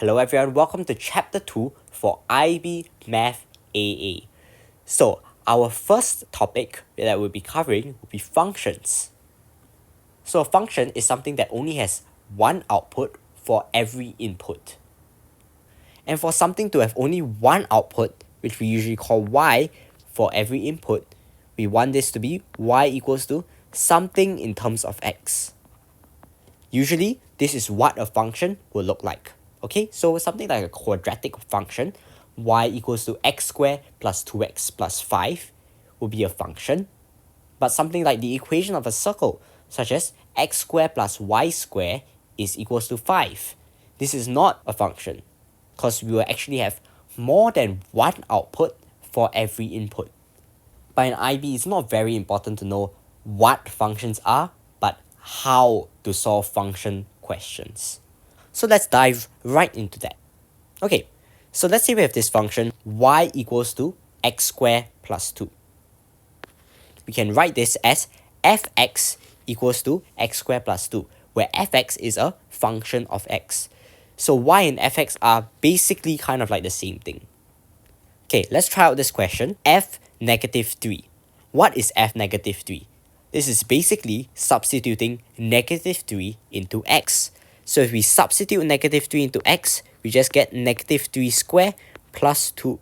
Hello everyone, welcome to chapter 2 for IB Math AA. So, our first topic that we'll be covering will be functions. So a function is something that only has one output for every input. And for something to have only one output, which we usually call y, for every input, we want this to be y equals to something in terms of x. Usually, this is what a function will look like. Okay, so something like a quadratic function, y equals to x squared plus 2x plus 5 will be a function. But something like the equation of a circle, such as x squared plus y squared is equals to 5. This is not a function, because we will actually have more than one output for every input. But in IB, it's not very important to know what functions are, but how to solve function questions. So let's dive right into that. Okay, so let's say we have this function y equals to x squared plus 2. We can write this as fx equals to x squared plus 2, where fx is a function of x. So y and fx are basically kind of like the same thing. Okay, let's try out this question. F negative 3. What is f negative 3? This is basically substituting negative 3 into x. So if we substitute negative 3 into x, we just get negative 3 squared plus 2,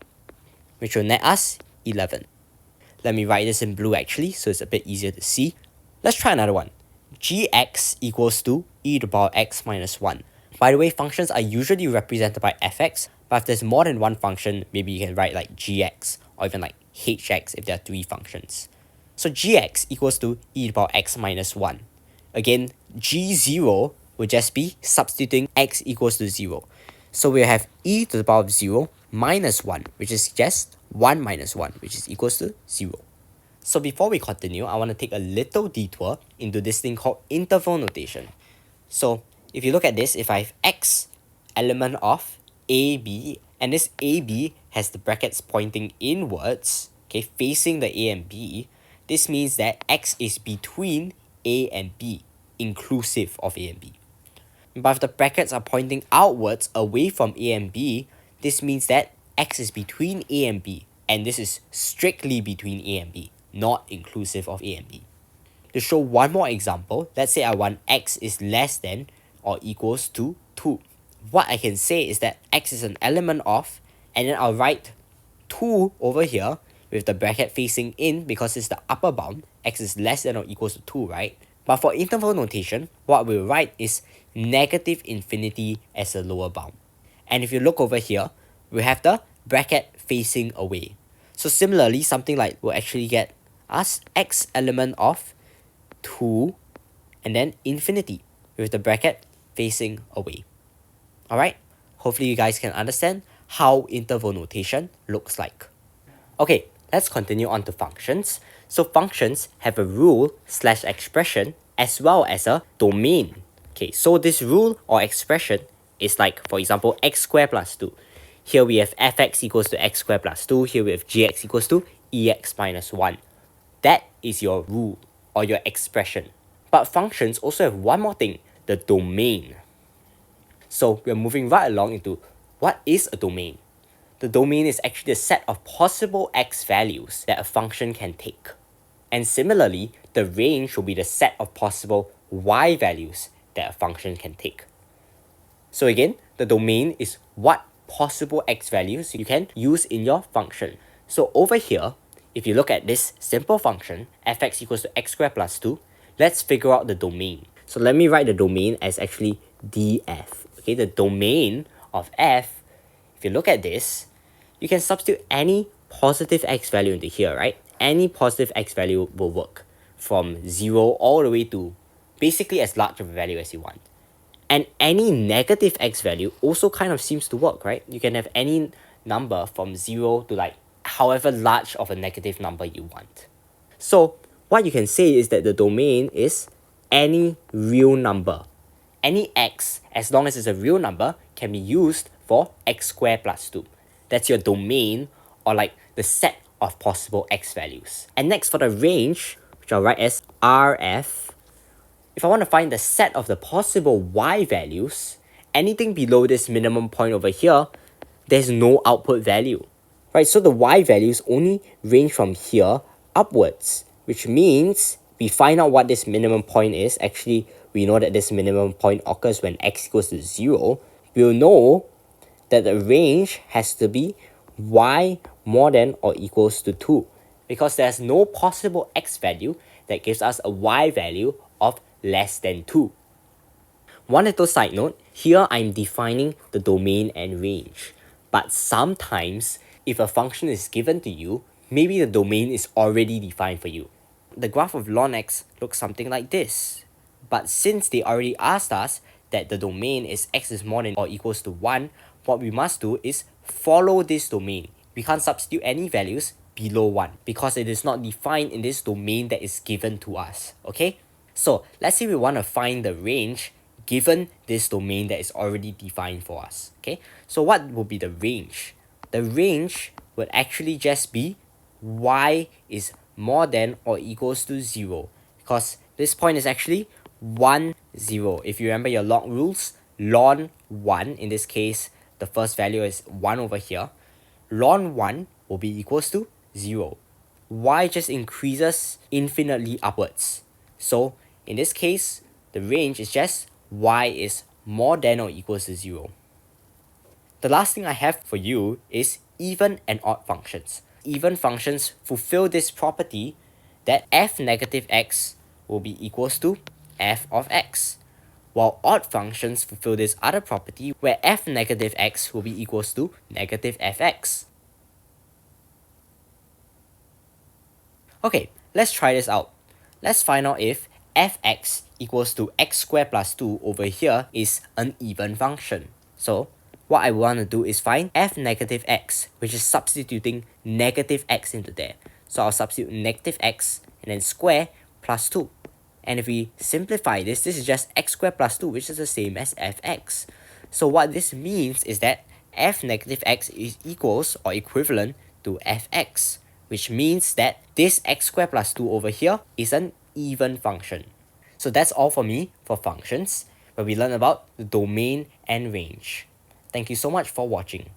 which will net us 11. Let me write this in blue actually, so it's a bit easier to see. Let's try another one. Gx equals to e to the power x minus 1. By the way, functions are usually represented by fx, but if there's more than one function, maybe you can write like gx, or even like hx if there are 3 functions. So gx equals to e to the power x minus 1. Again, g0 will just be substituting x equals to 0. So we have e to the power of 0 minus 1, which is just 1 minus 1, which is equals to 0. So before we continue, I want to take a little detour into this thing called interval notation. So if you look at this, if I have x element of AB, and this AB has the brackets pointing inwards, okay, facing the A and B, this means that x is between A and B, inclusive of A and B. But if the brackets are pointing outwards away from A and B, this means that x is between A and B, and this is strictly between A and B, not inclusive of A and B. To show one more example, let's say I want x is less than or equals to 2. What I can say is that x is an element of, and then I'll write 2 over here with the bracket facing in because it's the upper bound. X is less than or equals to 2, right? But for interval notation, what we'll write is negative infinity as a lower bound. And if you look over here, we have the bracket facing away. So similarly, something like we'll actually get us x element of 2 and then infinity with the bracket facing away. Alright, hopefully you guys can understand how interval notation looks like. Okay, let's continue on to functions. So functions have a rule / expression as well as a domain. Okay, so this rule or expression is like, for example, x squared plus 2. Here we have fx equals to x squared plus 2. Here we have gx equals to ex minus 1. That is your rule or your expression. But functions also have one more thing, the domain. So we're moving right along into what is a domain. The domain is actually the set of possible x values that a function can take. And similarly, the range will be the set of possible y values that a function can take. So again, the domain is what possible x values you can use in your function. So over here, if you look at this simple function, fx equals to x squared plus 2, let's figure out the domain. So let me write the domain as actually df. Okay, the domain of f, if you look at this, you can substitute any positive x value into here, right? Any positive x value will work from 0 all the way to basically as large of a value as you want. And any negative x value also kind of seems to work, right? You can have any number from 0 to like however large of a negative number you want. So what you can say is that the domain is any real number. Any x, as long as it's a real number, can be used for x squared plus 2. That's your domain, or like the set of possible x values. And next for the range, which I'll write as rf, if I want to find the set of the possible y values, anything below this minimum point over here, there's no output value. Right, so the y values only range from here upwards, which means we find out what this minimum point is. Actually, we know that this minimum point occurs when x equals to 0. We'll know that the range has to be y more than or equals to 2, because there's no possible x value that gives us a y value of less than 2. One little side note, here I'm defining the domain and range. But sometimes, if a function is given to you, maybe the domain is already defined for you. The graph of ln x looks something like this. But since they already asked us that the domain is x is more than or equals to 1, what we must do is follow this domain. We can't substitute any values below 1 because it is not defined in this domain that is given to us. Okay? So let's say we want to find the range given this domain that is already defined for us. Okay, so what will be the range? The range would actually just be y is more than or equals to 0, because this point is actually 1, 0. If you remember your log rules, ln 1, in this case the first value is 1 over here, ln 1 will be equals to 0. Y just increases infinitely upwards. So in this case, the range is just y is more than or equals to 0. The last thing I have for you is even and odd functions. Even functions fulfill this property that f negative x will be equals to f of x, while odd functions fulfill this other property where f negative x will be equals to negative fx. Okay, let's try this out. Let's find out if fx equals to x squared plus 2 over here is an even function. So what I want to do is find f negative x, which is substituting negative x into there. So I'll substitute negative x and then square plus 2. And if we simplify this is just x squared plus 2, which is the same as fx. So what this means is that f negative x is equals or equivalent to fx, which means that this x squared plus 2 over here is an even function. So that's all for me for functions, where we learn about the domain and range. Thank you so much for watching.